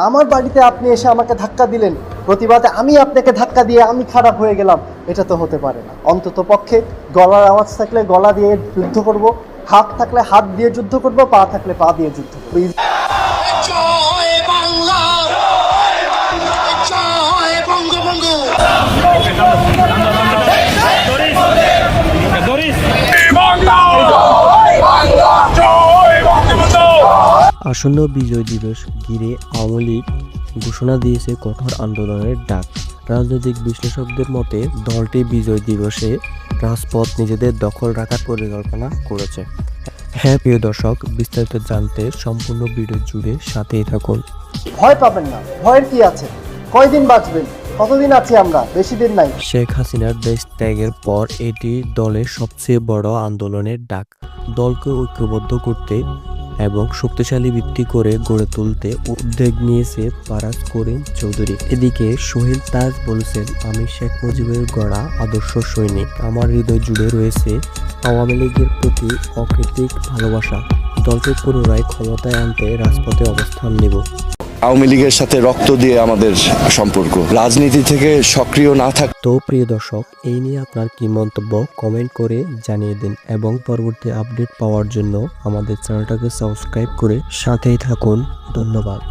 আমার বাড়িতে আপনি এসে আমাকে ধাক্কা দিলেন, প্রতিবাদে আমি আপনাকে ধাক্কা দিয়ে আমি খারাপ হয়ে গেলাম, এটা তো হতে পারে না। অন্তত পক্ষে গলার আওয়াজ থাকলে গলা দিয়ে যুদ্ধ করব, হাত থাকলে হাত দিয়ে যুদ্ধ করব, পা থাকলে পা দিয়ে যুদ্ধ করব। জয় বাংলা, জয় বঙ্গবন্ধু। আসন্ন বিজয় দিবস ঘিরে আওয়ামী লীগ ঘোষণা দিয়েছে কঠোর আন্দোলনের ডাক। রাজনৈতিক বিশ্লেষকদের মতে দলটি বিজয় দিবসে রাজপথ নিজেদের দখল রাখার পরিকল্পনা করেছে। হ্যাঁ প্রিয় দর্শক, বিস্তারিত জানতে সম্পূর্ণ ভিডিও জুড়ে সাথেই থাকুন। ভয় পাবেন না, ভয়ের কি আছে? কয়দিন বাঁচবেন? কতদিন আছি আমরা? বেশি দিন নাই। শেখ হাসিনার দেশ ত্যাগের পর এটি দলের সবচেয়ে বড় আন্দোলনের ডাক। দলকে ঐক্যবদ্ধ করতে এবং শক্তিশালী ভিত্তি করে গড়ে তুলতে উদ্যোগ নিয়েছে ফারাজ করিম চৌধুরী। এদিকে সোহেল তাজ বলেছেন, আমি শেখ মুজিবের গড়া আদর্শ সৈনিক, আমার হৃদয় জুড়ে রয়েছে আওয়ামী লীগের প্রতি অকৃত্রিম ভালোবাসা। দলকে পুনরায় ক্ষমতায় আনতে রাজপথে অবস্থান নেব। আওয়ামী লীগের সাথে রক্ত দিয়ে আমাদের সম্পর্ক, রাজনীতি থেকে সক্রিয় না থাক। তো প্রিয় দর্শক, এই নিয়ে আপনার কি মন্তব্য কমেন্ট করে জানিয়ে দিন এবং পরবর্তী আপডেট পাওয়ার জন্য আমাদের চ্যানেলটাকে সাবস্ক্রাইব করে সাথেই থাকুন। ধন্যবাদ।